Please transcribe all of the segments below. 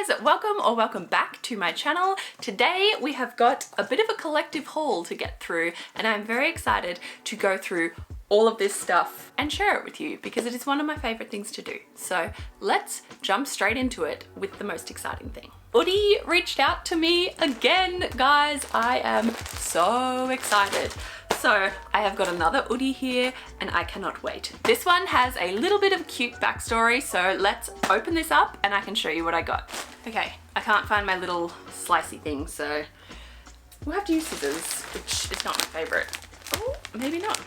guys, welcome back to my channel. Today we have got a bit of a collective haul to get through and I'm very excited to go through all of this stuff and share it with you because it is one of my favorite things to do. So let's jump straight into it with the most exciting thing. Oodie reached out to me again, guys. I am so excited. So I have got another Oodie here and I cannot wait. This one has a little bit of a cute backstory, so let's open this up and I can show you what I got. Okay, I can't find my little slicey thing, so we'll have to use scissors, which is not my favorite. Oh, maybe not.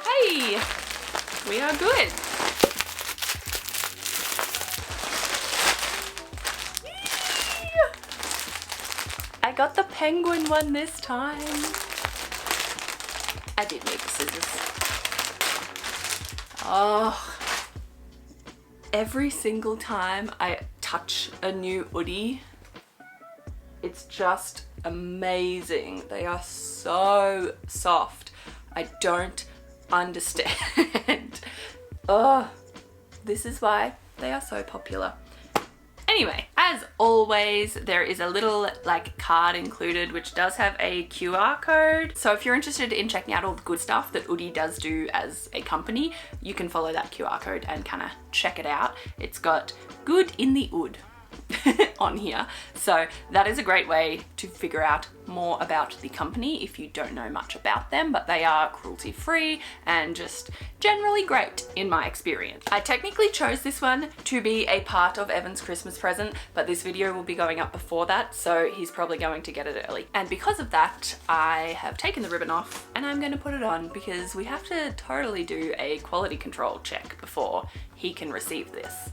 Hey, we are good. I got the penguin one this time. I did need the scissors. Oh, every single time I touch a new Oodie, it's just amazing. They are so soft. I don't understand. Oh, this is why they are so popular. Anyway, as always, there is a little card included which does have a QR code. So if you're interested in checking out all the good stuff that Oodie does do as a company, you can follow that QR code and kind of check it out. It's got good in the ood on here. So that is a great way to figure out more about the company if you don't know much about them, but they are cruelty free and just generally great in my experience. I technically chose this one to be a part of Evan's Christmas present, but this video will be going up before that, so he's probably going to get it early. And because of that, I have taken the ribbon off and I'm going to put it on because we have to totally do a quality control check before he can receive this,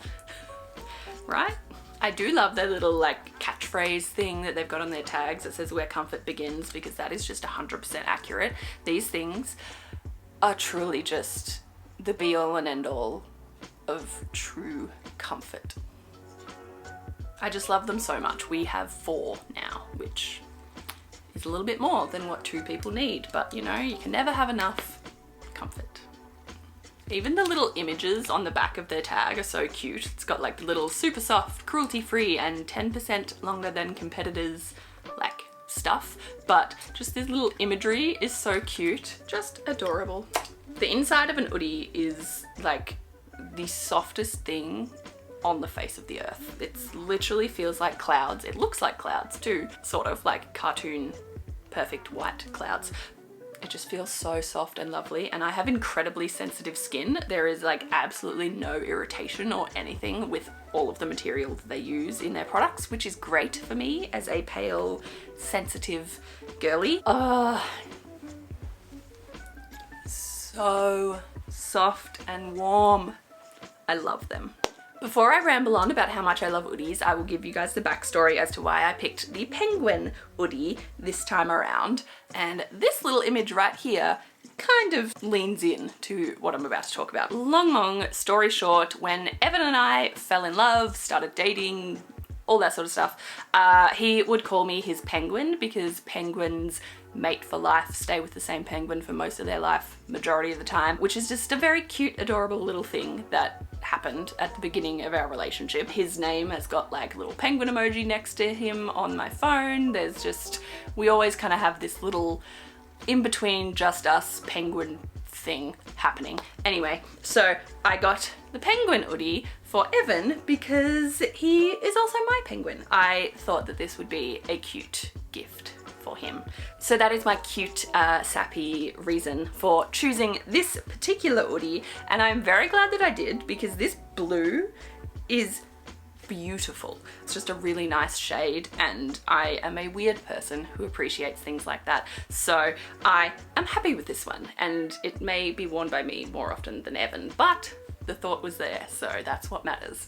right? I do love their little catchphrase thing that they've got on their tags that says where comfort begins, because that is just 100% accurate. These things are truly just the be all and end all of true comfort. I just love them so much. We have 4 now, which is a little bit more than what 2 people need, but you know, you can never have enough comfort. Even the little images on the back of their tag are so cute. It's got the little super soft, cruelty free and 10% longer than competitors stuff, but just this little imagery is so cute, just adorable. The inside of an Oodie is the softest thing on the face of the earth. It literally feels like clouds. It looks like clouds too, sort of like cartoon perfect white clouds. It just feels so soft and lovely, and I have incredibly sensitive skin. There is absolutely no irritation or anything with all of the material that they use in their products, which is great for me as a pale, sensitive girly. So soft and warm. I love them. Before I ramble on about how much I love Oodies, I will give you guys the backstory as to why I picked the penguin Oodie this time around. And this little image right here kind of leans in to what I'm about to talk about. Long story short, when Evan and I fell in love, started dating, all that sort of stuff, he would call me his penguin because penguins mate for life, stay with the same penguin for most of their life, majority of the time, which is just a very cute, adorable little thing that happened at the beginning of our relationship. His name has got little penguin emoji next to him on my phone. There's just, we always kind of have this little in between just us penguin thing happening. Anyway, so I got the penguin Oodie for Evan because he is also my penguin. I thought that this would be a cute gift for him. So that is my cute, sappy reason for choosing this particular Oodie, and I'm very glad that I did because this blue is beautiful. It's just a really nice shade, and I am a weird person who appreciates things like that. So I am happy with this one, and it may be worn by me more often than Evan, but the thought was there, so that's what matters.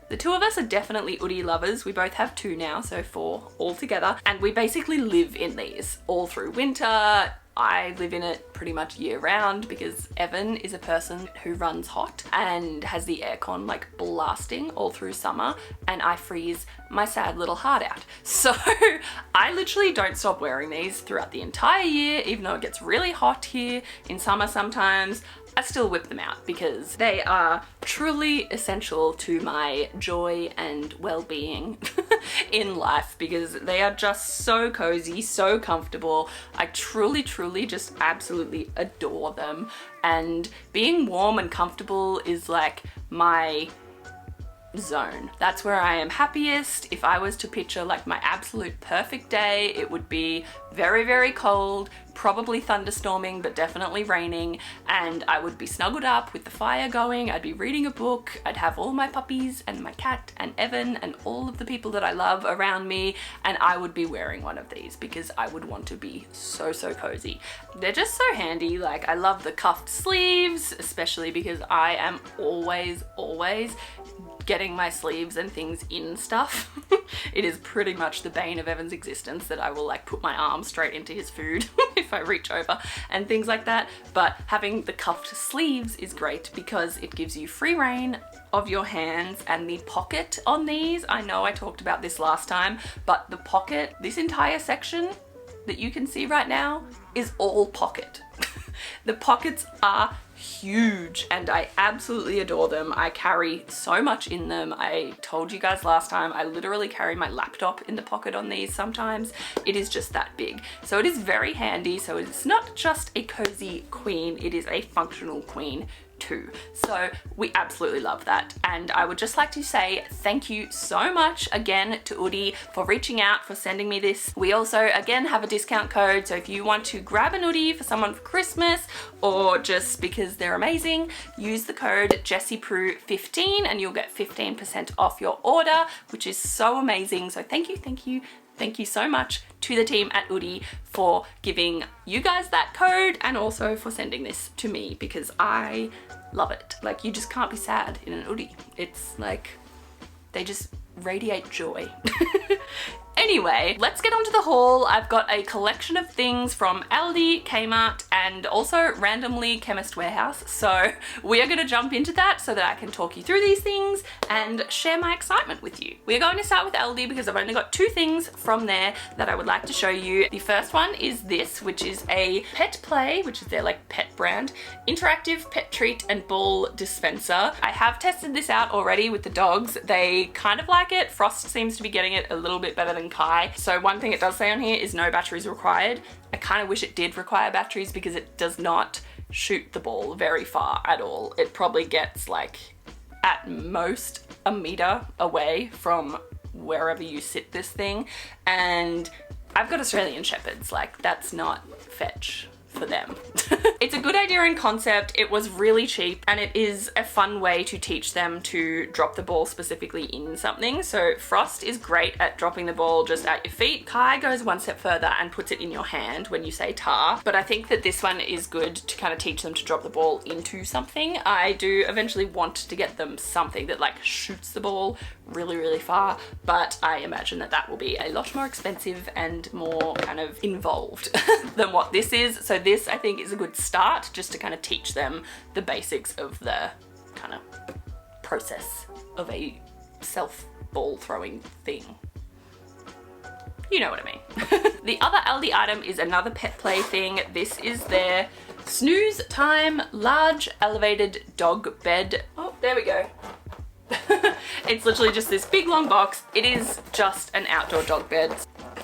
The 2 of us are definitely Oodie lovers. We both have 2 now, so 4 all together. And we basically live in these all through winter. I live in it pretty much year round because Evan is a person who runs hot and has the aircon blasting all through summer, and I freeze my sad little heart out. So I literally don't stop wearing these throughout the entire year, even though it gets really hot here in summer sometimes. I still whip them out because they are truly essential to my joy and well-being in life, because they are just so cozy, so comfortable. I truly just absolutely adore them, and being warm and comfortable is like my zone. That's where I am happiest. If I was to picture like my absolute perfect day, it would be very cold, probably thunderstorming, but definitely raining, and I would be snuggled up with the fire going. I'd be reading a book. I'd have all my puppies and my cat and Evan and all of the people that I love around me, and I would be wearing one of these because I would want to be so cozy. They're just so handy. Like, I love the cuffed sleeves, especially because I am always getting my sleeves and things in stuff. It is pretty much the bane of Evan's existence that I will like put my arm straight into his food if I reach over and things like that. But having the cuffed sleeves is great because it gives you free reign of your hands, and the pocket on these, I know I talked about this last time, but the pocket, this entire section that you can see right now is all pocket. The pockets are huge and I absolutely adore them. I carry so much in them. I told you guys last time, I literally carry my laptop in the pocket on these sometimes. It is just that big. So it is very handy. So it's not just a cozy queen, it is a functional queen too. So we absolutely love that. And I would just like to say thank you so much again to Oodie for reaching out, for sending me this. We also again have a discount code, so if you want to grab an Oodie for someone for Christmas or just because they're amazing, use the code JessiePrue15 and you'll get 15% off your order, which is so amazing. So thank you so much to the team at Oodie for giving you guys that code and also for sending this to me, because I love it. Like, you just can't be sad in an Oodie. It's like, they just radiate joy. Anyway, let's get on to the haul. I've got a collection of things from Aldi, Kmart, and also randomly Chemist Warehouse. So we are going to jump into that so that I can talk you through these things and share my excitement with you. We're going to start with Aldi because I've only got two things from there that I would like to show you. The first one is this, which is a Pet Play, which is their like pet brand, interactive pet treat and ball dispenser. I have tested this out already with the dogs. They kind of like it. Frost seems to be getting it a little bit better than Kai. So one thing it does say on here is no batteries required. I kind of wish it did require batteries because it does not shoot the ball very far at all. It probably gets like at most a meter away from wherever you sit this thing. And I've got Australian Shepherds, like that's not fetch for them. It's a good idea in concept. It was really cheap and it is a fun way to teach them to drop the ball specifically in something. So Frost is great at dropping the ball just at your feet. Kai goes one step further and puts it in your hand when you say tar, but I think that this one is good to kind of teach them to drop the ball into something. I do eventually want to get them something that like shoots the ball really far, but I imagine that that will be a lot more expensive and more kind of involved than what this is. So this I think is a good start just to kind of teach them the basics of the kind of process of a self ball throwing thing. You know what I mean. The other Aldi item is another Pet Play thing. This is their Snooze Time Large Elevated Dog Bed. Oh, there we go. It's literally just this big long box. It is just an outdoor dog bed.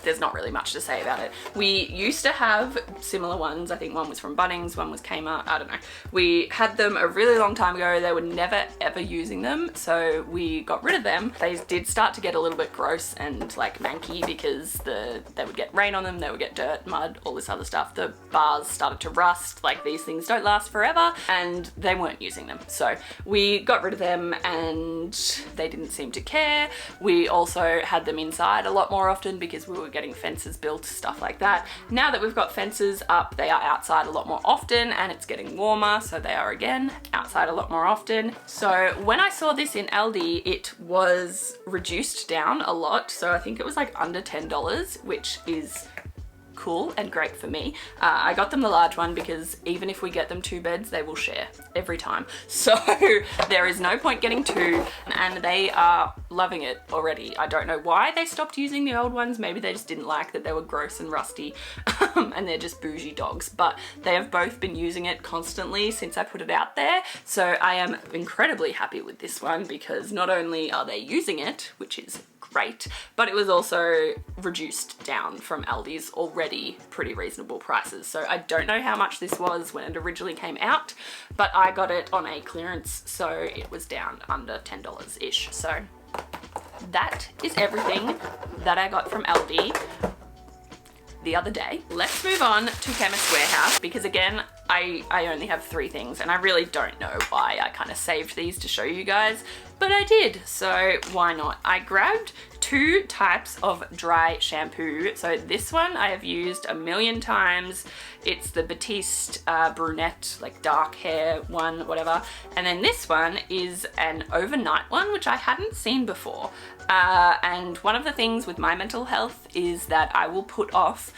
There's not really much to say about it. We used to have similar ones. I think one was from Bunnings, one was Kmart, I don't know. We had them a really long time ago. They were never ever using them, so we got rid of them. They did start to get a little bit gross and like manky because they would get rain on them, they would get dirt, mud, all this other stuff. The bars started to rust. Like, these things don't last forever and they weren't using them. So we got rid of them and they didn't seem to care. We also had them inside a lot more often because we were getting fences built, stuff like that. Now that we've got fences up, they are outside a lot more often and it's getting warmer, so they are again outside a lot more often. So when I saw this in Aldi, it was reduced down a lot. So I think it was like under $10, which is cool and great for me. I got them the large one because even if we get them 2 beds, they will share every time. So there is no point getting 2, and they are loving it already. I don't know why they stopped using the old ones. Maybe they just didn't like that they were gross and rusty and they're just bougie dogs, but they have both been using it constantly since I put it out there. So I am incredibly happy with this one because not only are they using it, which is great, but it was also reduced down from Aldi's already pretty reasonable prices. So I don't know how much this was when it originally came out, but I got it on a clearance, so it was down under $10-ish. So that is everything that I got from Aldi the other day. Let's move on to Chemist Warehouse because again, I only have 3 things and I really don't know why I kind of saved these to show you guys, but I did, so why not? I grabbed 2 types of dry shampoo. So this one I have used a million times. It's the Batiste brunette, like dark hair one, whatever. And then this one is an overnight one, which I hadn't seen before. And one of the things with my mental health is that I will put off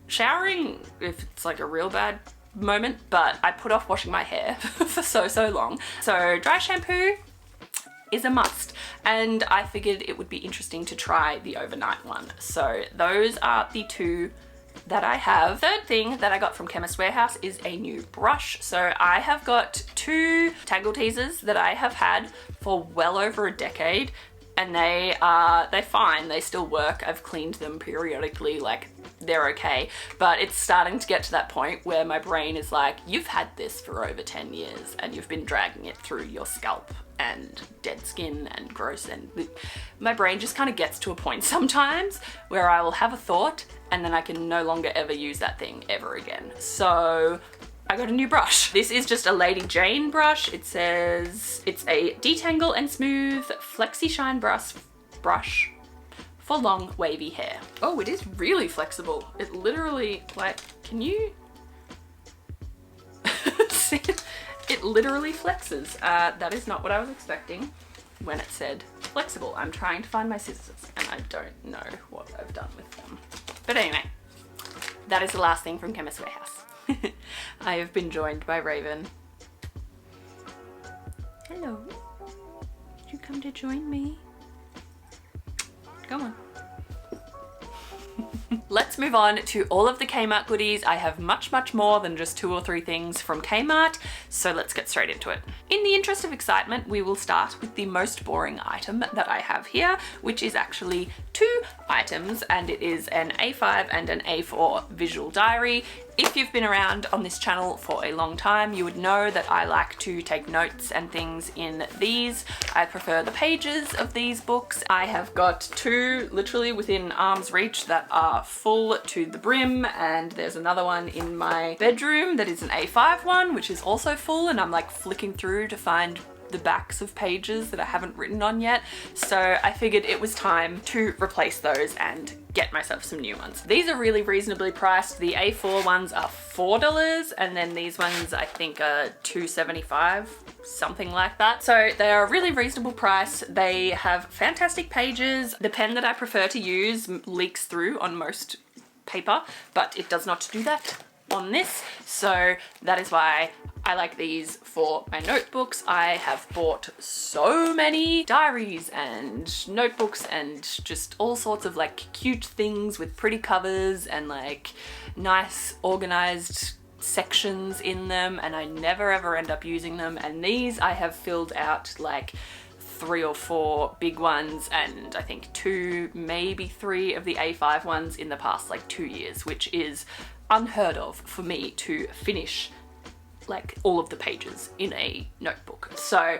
showering if it's like a real bad moment, but I put off washing my hair for so long. So dry shampoo is a must, and I figured it would be interesting to try the overnight one. So those are the 2 that I have. Third thing that I got from Chemist Warehouse is a new brush. So I have got 2 tangle teasers that I have had for well over a decade, and they're fine, they still work. I've cleaned them periodically, like they're okay, but it's starting to get to that point where my brain is like, you've had this for over 10 years and you've been dragging it through your scalp and dead skin and gross, and my brain just kind of gets to a point sometimes where I will have a thought and then I can no longer ever use that thing ever again. So I got a new brush. This is just a Lady Jane brush. It says it's a detangle and smooth flexi shine brush for long wavy hair. Oh, it is really flexible. It literally, like, can you see it? It literally flexes. That is not what I was expecting when it said flexible. I'm trying to find my scissors and I don't know what I've done with them. But anyway, that is the last thing from Chemist Warehouse. I have been joined by Raven. Hello. Did you come to join me? Come on. Let's move on to all of the Kmart goodies. I have much more than just 2 or 3 things from Kmart, so let's get straight into it. In the interest of excitement, we will start with the most boring item that I have here, which is actually 2 items, and it is an A5 and an A4 visual diary. If you've been around on this channel for a long time, you would know that I like to take notes and things in these. I prefer the pages of these books. I have got 2 literally within arm's reach that are full to the brim, and there's another one in my bedroom that is an A5 one, which is also full, and I'm like flicking through to find the backs of pages that I haven't written on yet. So I figured it was time to replace those and get myself some new ones. These are really reasonably priced. The A4 ones are $4, and then these ones I think are $2.75, something like that. So they are a really reasonable price. They have fantastic pages. The pen that I prefer to use leaks through on most paper, but it does not do that on this. So that is why I like these for my notebooks. I have bought so many diaries and notebooks and just all sorts of like cute things with pretty covers and like nice organized sections in them, and I never ever end up using them. And these I have filled out like 3 or 4 big ones, and I think 2, maybe 3 of the A5 ones in the past like 2 years, which is unheard of for me to finish like all of the pages in a notebook. So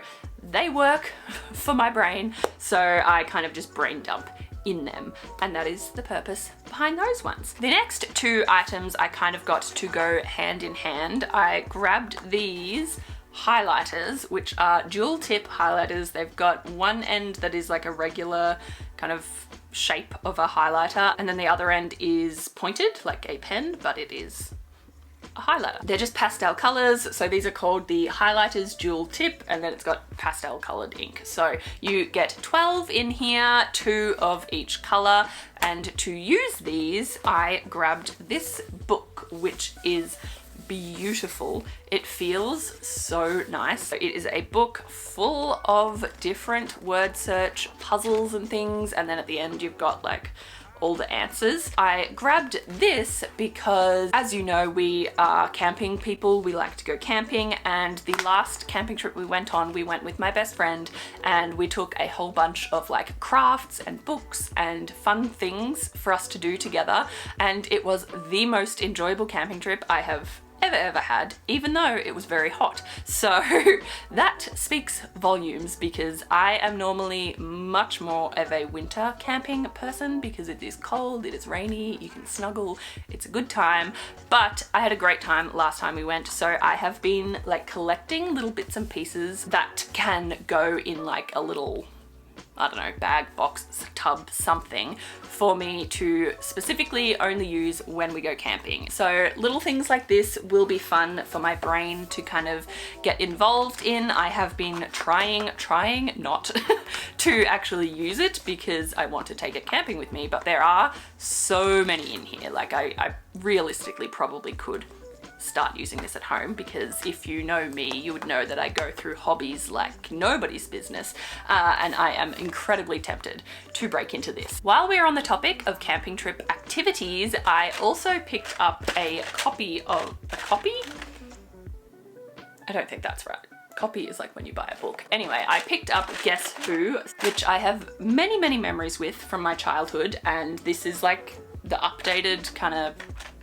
they work for my brain, so I kind of just brain dump in them, and that is the purpose behind those ones. The next 2 items I kind of got to go hand in hand. I grabbed these highlighters, which are dual tip highlighters. They've got one end that is like a regular kind of shape of a highlighter, and then the other end is pointed like a pen, but it is a highlighter. They're just pastel colors, so these are called the highlighters dual tip, and then it's got pastel colored ink. So you get 12 in here, 2 of each color, And to use these, I grabbed this book, which is beautiful. It feels so nice. So it is a book full of different word search puzzles and things, and then at the end you've got like all the answers. I grabbed this because, as you know, we are camping people. We like to go camping, and the last camping trip we went on, we went with my best friend and we took a whole bunch of like crafts and books and fun things for us to do together, and it was the most enjoyable camping trip I have ever had, even though it was very hot. So that speaks volumes, because I am normally much more of a winter camping person because it is cold, it is rainy, you can snuggle, it's a good time. But I had a great time last time we went, so I have been like collecting little bits and pieces that can go in like a little, I don't know, bag, box, tub, something for me to specifically only use when we go camping. So little things like this will be fun for my brain to kind of get involved in. I have been trying not to actually use it because I want to take it camping with me, but there are so many in here. Like I realistically probably could start using this at home, because if you know me, you would know that I go through hobbies like nobody's business, and I am incredibly tempted to break into this. While we're on the topic of camping trip activities, I also picked up a copy of a copy? I don't think that's right. Copy is like when you buy a book. Anyway, I picked up Guess Who, which I have many memories with from my childhood, and this is like the updated kind of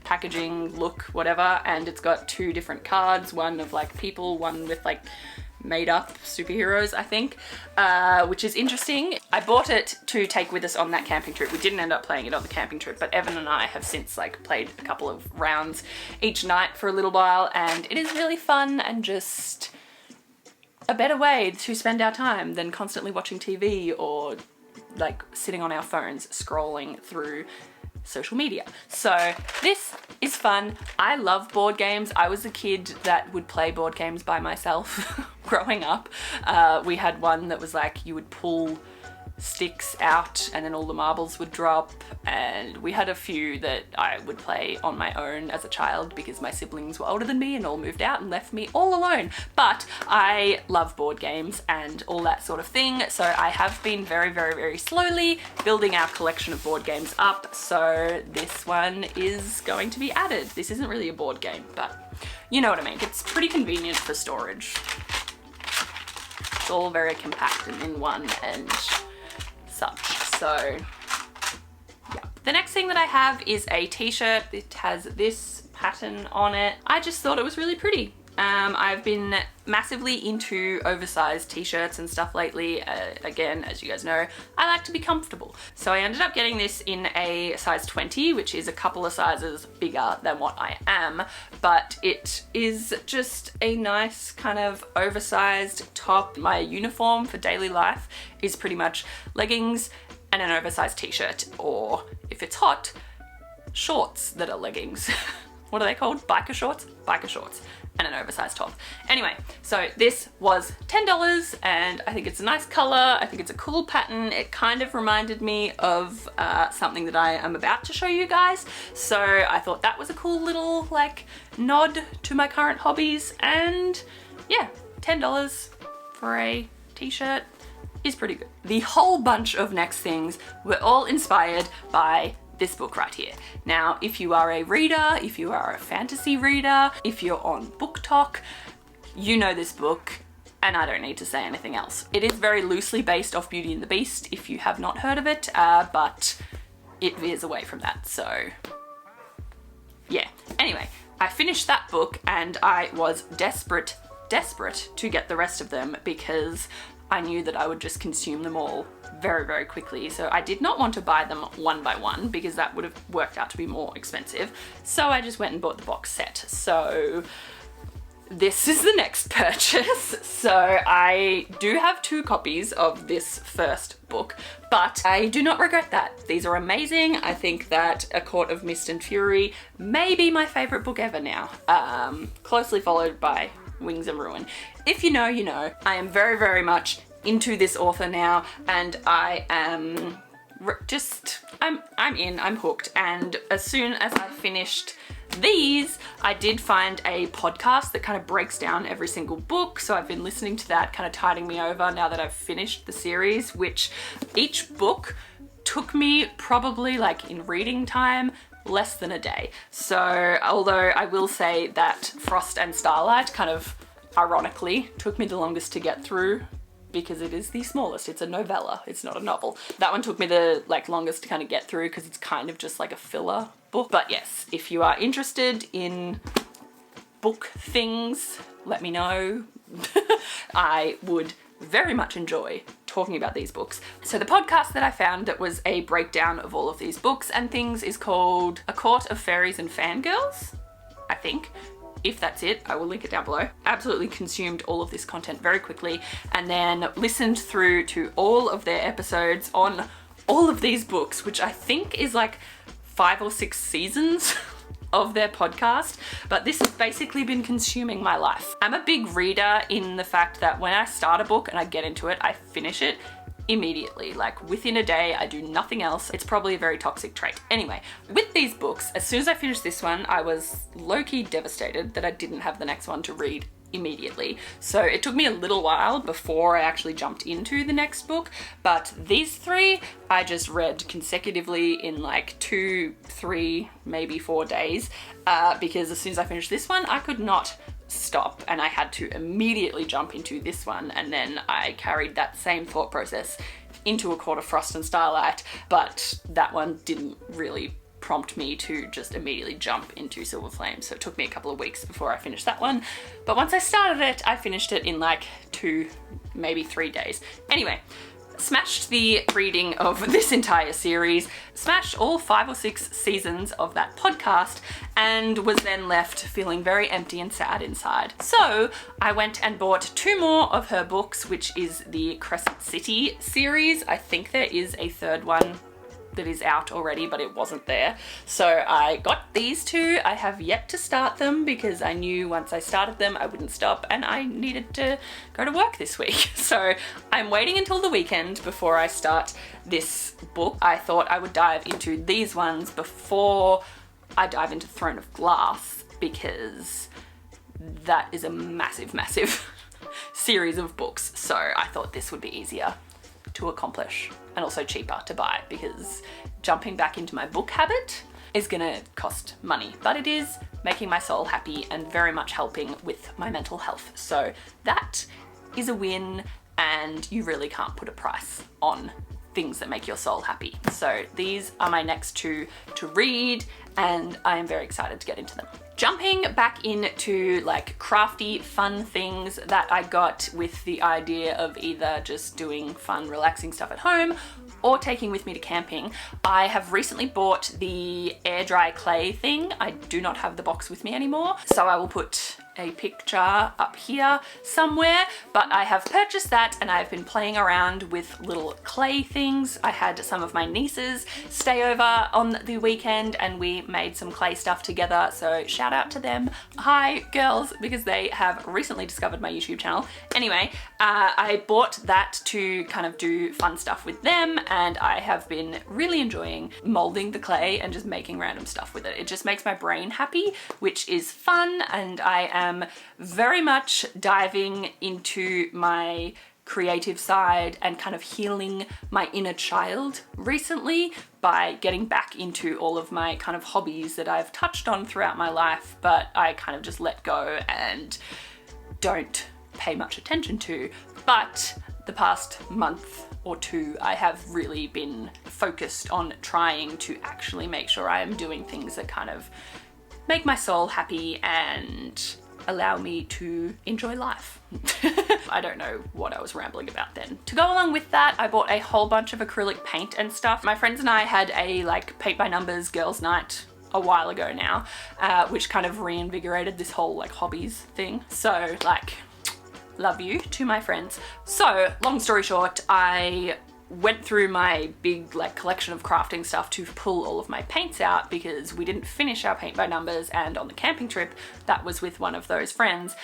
packaging look, whatever, and it's got two different cards, one of like people, one with like made up superheroes, I think, which is interesting. I bought it to take with us on that camping trip. We didn't end up playing it on the camping trip, but Evan and I have since like played a couple of rounds each night for a little while, and it is really fun and just a better way to spend our time than constantly watching TV or like sitting on our phones scrolling through social media. So this is fun. I love board games. I was a kid that would play board games by myself growing up. We had one that was like you would pull sticks out and then all the marbles would drop, and we had a few that I would play on my own as a child because my siblings were older than me and all moved out and left me all alone. But I love board games and all that sort of thing, so I have been very slowly building our collection of board games up, so this one is going to be added. This isn't really a board game, but you know what I mean. It's pretty convenient for storage. It's all very compact and in one and such. So yeah. The next thing that I have is a t-shirt. It has this pattern on it. I just thought it was really pretty. I've been massively into oversized t-shirts and stuff lately. Again, as you guys know, I like to be comfortable. So I ended up getting this in a size 20, which is a couple of sizes bigger than what I am, but it is just a nice kind of oversized top. My uniform for daily life is pretty much leggings and an oversized t-shirt, or if it's hot, shorts that are leggings. What are they called? Biker shorts? Biker shorts. And an oversized top. Anyway, so this was $10 and I think it's a nice color. I think it's a cool pattern. It kind of reminded me of something that I am about to show you guys. So I thought that was a cool little like nod to my current hobbies, and yeah, $10 for a t-shirt is pretty good. The whole bunch of next things were all inspired by this book right here. Now, if you are a reader, if you are a fantasy reader, if you're on BookTok, you know this book, and I don't need to say anything else. It is very loosely based off Beauty and the Beast, if you have not heard of it, but it veers away from that, so yeah. Anyway, I finished that book and I was desperate to get the rest of them because I knew that I would just consume them all very quickly. So I did not want to buy them one by one because that would have worked out to be more expensive. So I just went and bought the box set. So this is the next purchase. So I do have 2 copies of this first book, but I do not regret that. These are amazing. I think that A Court of Mist and Fury may be my favorite book ever now, closely followed by Wings of Ruin. If you know, you know. I am very much into this author now, and I am I'm hooked. And as soon as I finished these, I did find a podcast that kind of breaks down every single book. So I've been listening to that, kind of tiding me over now that I've finished the series, which each book took me probably, like, in reading time, less than a day. So although I will say that Frost and Starlight kind of ironically took me the longest to get through, because it is the smallest. It's a novella, it's not a novel. That one took me the longest to kind of get through because it's kind of just like a filler book. But yes, if you are interested in book things, let me know. I would very much enjoy talking about these books. So the podcast that I found that was a breakdown of all of these books and things is called A Court of Fairies and Fangirls, I think. If that's it, I will link it down below. Absolutely consumed all of this content very quickly and then listened through to all of their episodes on all of these books, which I think is like 5 or 6 seasons of their podcast, but this has basically been consuming my life. I'm a big reader in the fact that when I start a book and I get into it, I finish it immediately, like within a day. I do nothing else. It's probably a very toxic trait. Anyway, with these books, as soon as I finished this one, I was low-key devastated that I didn't have the next one to read immediately. So it took me a little while before I actually jumped into the next book, but these 3 I just read consecutively in like 2, 3, maybe 4 days, because as soon as I finished this one, I could not stop and I had to immediately jump into this one, and then I carried that same thought process into A Court of Frost and Starlight, but that one didn't really prompt me to just immediately jump into Silver Flame, so it took me a couple of weeks before I finished that one. But once I started it, I finished it in like 2, maybe 3 days. Anyway, smashed the reading of this entire series, smashed all 5 or 6 seasons of that podcast, and was then left feeling very empty and sad inside. So I went and bought 2 more of her books, which is the Crescent City series. I think there is a 3rd one that is out already, but it wasn't there. So I got these 2. I have yet to start them because I knew once I started them I wouldn't stop and I needed to go to work this week. So I'm waiting until the weekend before I start this book. I thought I would dive into these ones before I dive into Throne of Glass, because that is a massive, massive series of books. So I thought this would be easier to accomplish and also cheaper to buy, because jumping back into my book habit is gonna cost money, but it is making my soul happy and very much helping with my mental health. So that is a win, and you really can't put a price on things that make your soul happy. So these are my next 2 to read, and I am very excited to get into them. Jumping back into like crafty, fun things that I got with the idea of either just doing fun, relaxing stuff at home or taking with me to camping, I have recently bought the air dry clay thing. I do not have the box with me anymore, so I will put a picture up here somewhere, but I have purchased that and I've been playing around with little clay things. I had some of my nieces stay over on the weekend and we made some clay stuff together, so shout out to them. Hi girls, because they have recently discovered my YouTube channel. Anyway, I bought that to kind of do fun stuff with them, and I have been really enjoying molding the clay and just making random stuff with it. It just makes my brain happy, which is fun, and I am very much diving into my creative side and kind of healing my inner child recently by getting back into all of my kind of hobbies that I've touched on throughout my life, but I kind of just let go and don't pay much attention to. But the past month or 2, I have really been focused on trying to actually make sure I am doing things that kind of make my soul happy and allow me to enjoy life. I don't know what I was rambling about then. To go along with that, I bought a whole bunch of acrylic paint and stuff. My friends and I had a like paint by numbers girls night a while ago now, which kind of reinvigorated this whole like hobbies thing. So like, love you to my friends. So long story short, I went through my big like collection of crafting stuff to pull all of my paints out because we didn't finish our paint by numbers, and on the camping trip that was with one of those friends,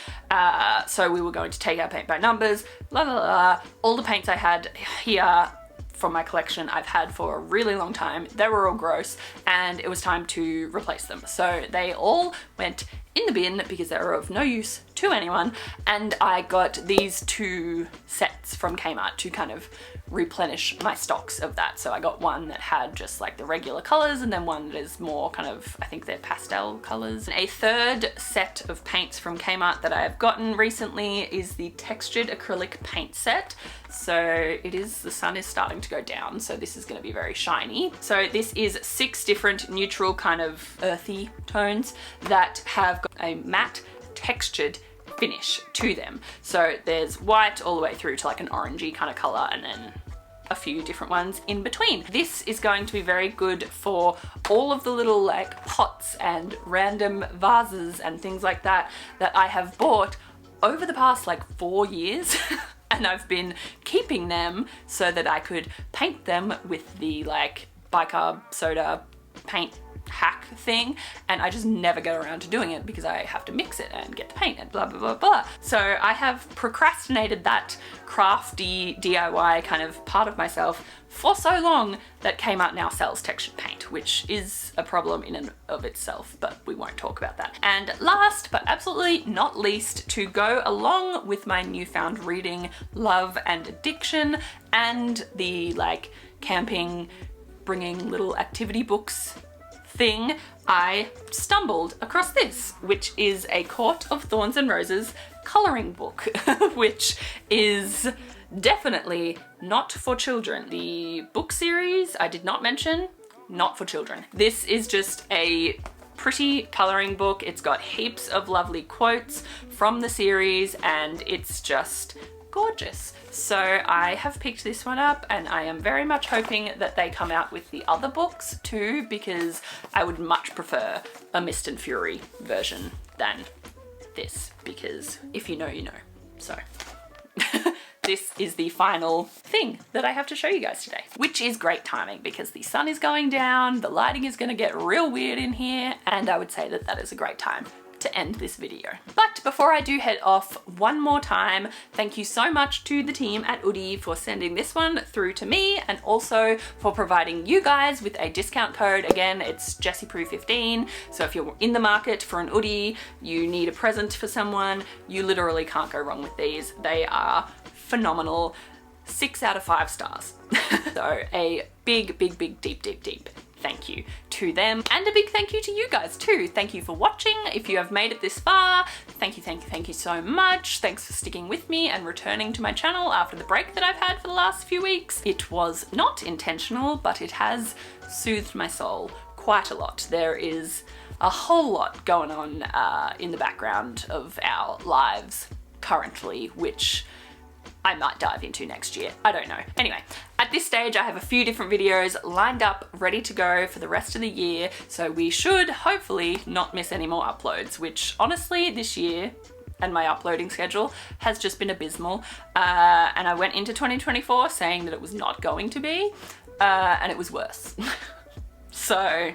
so we were going to take our paint by numbers, la la la. All the paints I had here from my collection I've had for a really long time. They were all gross and it was time to replace them. So they all went in the bin because they were of no use to anyone, and I got these 2 sets from Kmart to kind of replenish my stocks of that. So I got one that had just like the regular colors and then one that is more kind of, I think they're pastel colors. A third set of paints from Kmart that I have gotten recently is the textured acrylic paint set. So it is, the sun is starting to go down, so this is going to be very shiny. So this is 6 different neutral kind of earthy tones that have got a matte textured finish to them. So there's white all the way through to like an orangey kind of color, and then a few different ones in between. This is going to be very good for all of the little like pots and random vases and things like that that I have bought over the past like 4 years. And I've been keeping them so that I could paint them with the like bicarb soda paint hack thing, and I just never get around to doing it because I have to mix it and get the paint and blah blah blah blah. So I have procrastinated that crafty DIY kind of part of myself for so long that Kmart now sells textured paint, which is a problem in and of itself, but we won't talk about that. And last but absolutely not least, to go along with my newfound reading love and addiction and the like camping, bringing little activity books thing, I stumbled across this, which is a Court of Thorns and Roses coloring book, which is definitely not for children. The book series I did not mention, not for children. This is just a pretty coloring book. It's got heaps of lovely quotes from the series and it's just gorgeous. So I have picked this one up and I am very much hoping that they come out with the other books too, because I would much prefer a Mist and Fury version than this, because if you know, you know. So this is the final thing that I have to show you guys today, which is great timing because the sun is going down, the lighting is going to get real weird in here, and I would say that that is a great time to end this video. But before I do head off, one more time, thank you so much to the team at Oodie for sending this one through to me, and also for providing you guys with a discount code. Again, it's JessiePrue15, so if you're in the market for an Oodie, you need a present for someone, you literally can't go wrong with these. They are phenomenal. 6 out of 5 stars. So a big, big, big, deep, deep, deep thank you to them, and a big thank you to you guys too. Thank you for watching. If you have made it this far, thank you, thank you, thank you so much. Thanks for sticking with me and returning to my channel after the break that I've had for the last few weeks. It was not intentional, but it has soothed my soul quite a lot. There is a whole lot going on in the background of our lives currently, which I might dive into next year. I don't know. Anyway, at this stage I have a few different videos lined up, ready to go for the rest of the year, so we should hopefully not miss any more uploads, which honestly this year and my uploading schedule has just been abysmal. And I went into 2024 saying that it was not going to be, and it was worse. So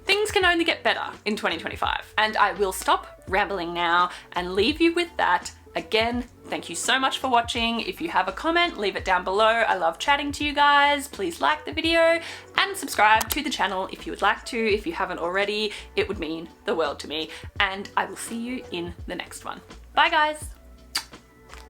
things can only get better in 2025. And I will stop rambling now and leave you with that. Again, thank you so much for watching. If you have a comment, leave it down below. I love chatting to you guys. Please like the video and subscribe to the channel if you would like to. If you haven't already, it would mean the world to me. And I will see you in the next one. Bye guys.